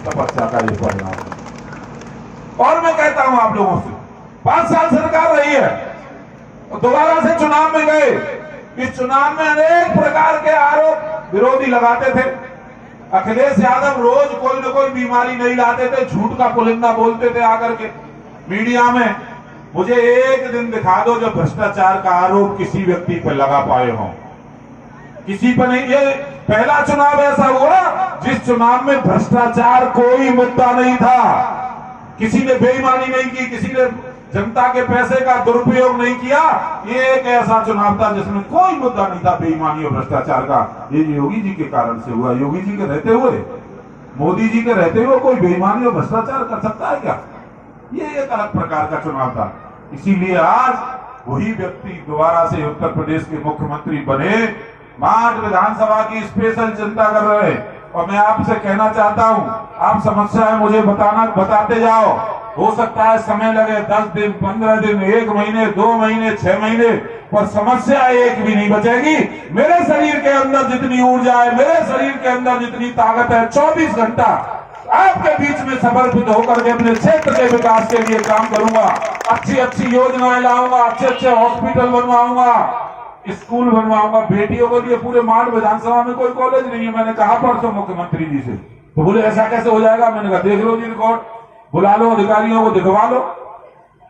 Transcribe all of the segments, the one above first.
तपस्या का ये परिणाम है। और मैं कहता हूं आप लोगों से, 5 साल सरकार रही है, दोबारा से चुनाव में गए, इस चुनाव में अनेक प्रकार के आरोप विरोधी लगाते थे। अखिलेश यादव रोज कोई न कोई बीमारी नहीं लाते थे, झूठ का पुलिंदा बोलते थे आकर के मीडिया में। मुझे एक दिन दिखा दो जब भ्रष्टाचार का आरोप किसी व्यक्ति पर लगा पाए हों, किसी पर नहीं। ये पहला चुनाव ऐसा हुआ जिस चुनाव में भ्रष्टाचार कोई मुद्दा नहीं था, किसी ने बेईमानी नहीं की, किसी ने जनता के पैसे का दुरुपयोग नहीं किया। ये एक ऐसा चुनाव था जिसमें कोई मुद्दा नहीं था बेईमानी और भ्रष्टाचार का। ये योगी जी के कारण से हुआ। योगी जी के रहते हुए, मोदी जी के रहते हुए कोई बेईमानी और भ्रष्टाचार कर सकता है क्या? ये एक अलग प्रकार का चुनाव था। इसीलिए आज वही व्यक्ति दोबारा से उत्तर प्रदेश के मुख्यमंत्री बने, मार्च विधानसभा की स्पेशल चिंता कर रहे हैं। और मैं आपसे कहना चाहता हूं, आप समस्याएं मुझे बताते जाओ। हो सकता है समय लगे 10 दिन, 15 दिन, 1 महीने, 2 महीने, 6 महीने, पर समस्या एक भी नहीं बचेगी। मेरे शरीर के अंदर जितनी ऊर्जा है, मेरे शरीर के अंदर जितनी ताकत है, 24 घंटा आपके बीच में समर्पित होकर के अपने क्षेत्र के विकास के लिए काम करूंगा। अच्छी अच्छी योजनाएं लाऊंगा, अच्छे अच्छे हॉस्पिटल बनवाऊंगा, स्कूल बनवाऊंगा। बेटियों के लिए पूरे मांड विधानसभा में कोई कॉलेज नहीं है। मैंने कहा परसों मुख्यमंत्री जी से, तो बोले ऐसा कैसे हो जाएगा? मैंने कहा देख लो जी रिकॉर्ड, बुला लो अधिकारियों को, दिखवा लो।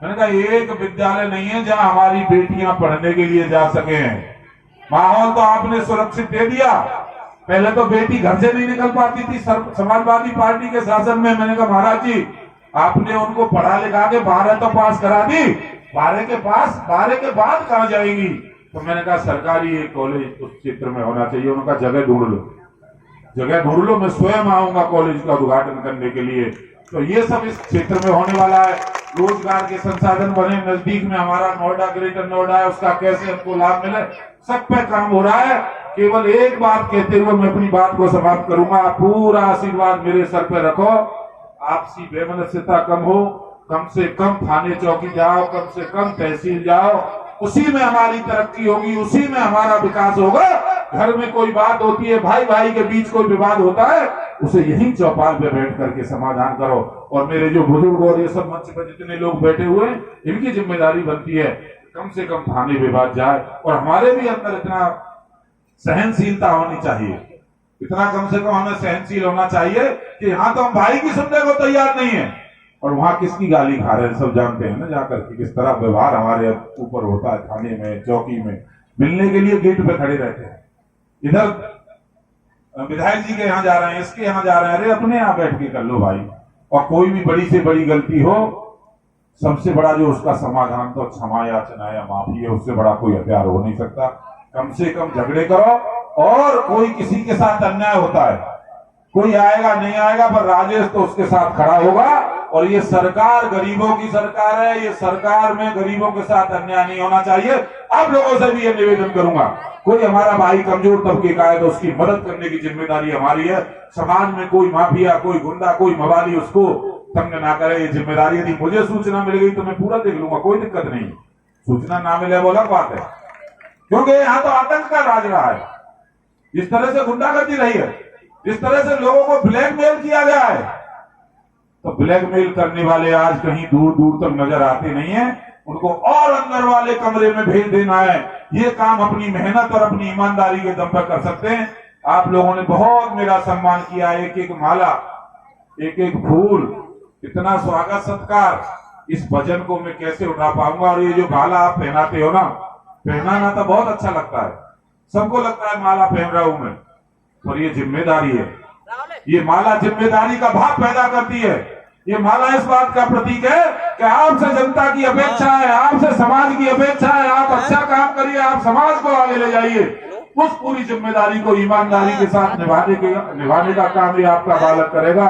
मैंने कहा एक विद्यालय नहीं है जहां हमारी बेटियां पढ़ने के लिए जा सके। माहौल तो आपने सुरक्षित दे दिया। पहले तो बेटी घर से नहीं निकल पाती थी समाजवादी पार्टी के शासन में। मैंने कहा महाराज जी, आपने उनको पढ़ा लिखा के 12 तो पास करा दी, 12 के बाद कहां जाएंगी? तो मैंने कहा सरकारी एक कॉलेज उस क्षेत्र में होना चाहिए। उनका जगह ढूंढ लो, मैं स्वयं आऊंगा कॉलेज का उद्घाटन करने के लिए। तो ये सब इस क्षेत्र में होने वाला है। रोजगार के संसाधन बने, नजदीक में हमारा नोएडा, ग्रेटर नोएडा है, उसका कैसे हमको लाभ मिले, सब पे काम हो रहा है। केवल एक बात कहते हुए मैं अपनी बात को समाप्त करूंगा। पूरा आशीर्वाद मेरे सर पे रखो, आपसी बेमनस्यता कम हो, कम से कम थाने चौकी जाओ, कम से कम तहसील जाओ, उसी में हमारी तरक्की होगी, उसी में हमारा विकास होगा। घर में कोई बात होती है, भाई भाई के बीच कोई विवाद होता है, उसे यही चौपाल पे बैठ करके समाधान करो। और मेरे जो बुजुर्ग और ये सब मंच पर जितने लोग बैठे हुए हैं, इनकी जिम्मेदारी बनती है कम से कम थाने विवाद जाए। और हमारे भी अंदर इतना सहनशीलता होनी चाहिए, इतना कम से कम हमें सहनशील होना चाहिए कि यहाँ तो हम भाई की सुनने को तैयार नहीं है, और वहां किसकी गाली खा रहे हैं सब जानते हैं ना, जाकर के किस तरह व्यवहार हमारे ऊपर होता है। थाने में, चौकी में मिलने के लिए गेट पे खड़े रहते हैं। इधर विधायक जी के यहाँ जा रहे हैं, इसके यहाँ जा रहे हैं, अरे अपने यहाँ बैठ के कर लो भाई। और कोई भी बड़ी से बड़ी गलती हो, सबसे बड़ा जो उसका समाधान तो क्षमा याचना या माफी है, उससे बड़ा कोई हथियार हो नहीं सकता। कम से कम झगड़े करो। और कोई किसी के साथ अन्याय होता है, कोई आएगा नहीं आएगा, पर राजेश तो उसके साथ खड़ा होगा। और ये सरकार गरीबों की सरकार है, ये सरकार में गरीबों के साथ अन्याय नहीं होना चाहिए। आप लोगों से भी ये निवेदन करूंगा, कोई हमारा भाई कमजोर तबके का है तो उसकी मदद करने की जिम्मेदारी हमारी है। समाज में कोई माफिया, कोई गुंडा, कोई मवाली उसको तंग ना करे, ये जिम्मेदारी। यदि मुझे सूचना मिल गई तो मैं पूरा देख लूंगा, कोई दिक्कत नहीं। सूचना ना मिले वो अलग बात है, क्योंकि यहाँ तो आतंक का राज रहा है। जिस तरह से गुंडागर्दी रही है, जिस तरह से लोगों को ब्लैकमेल किया गया है, तो ब्लैकमेल करने वाले आज कहीं दूर दूर तक नजर आते नहीं है। उनको और अंदर वाले कमरे में भेज देना है। ये काम अपनी मेहनत और अपनी ईमानदारी के दम पर कर सकते हैं। आप लोगों ने बहुत मेरा सम्मान किया, एक एक माला, एक एक फूल, इतना स्वागत सत्कार, इस वजन को मैं कैसे उठा पाऊंगा। और ये जो माला आप पहनाते हो ना, पहनाना तो बहुत अच्छा लगता है, सबको लगता है माला पहन रहा हूं मैं, पर ये जिम्मेदारी है। ये माला जिम्मेदारी का भाव पैदा करती है। ये माला इस बात का प्रतीक है कि आपसे जनता की अपेक्षा है, आपसे समाज की अपेक्षा है, आप अच्छा काम करिए, आप समाज को आगे ले जाइए। उस पूरी जिम्मेदारी को ईमानदारी के साथ निभाने का काम ये आपका बालक करेगा।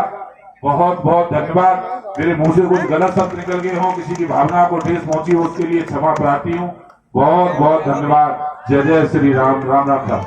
बहुत बहुत धन्यवाद। मेरे मुंह से कुछ गलत शब्द निकल गए हों, किसी की भावना को ठेस पहुंची हो, उसके लिए क्षमा प्रार्थी हूँ। बहुत बहुत धन्यवाद। जय जय श्री राम। राम राम।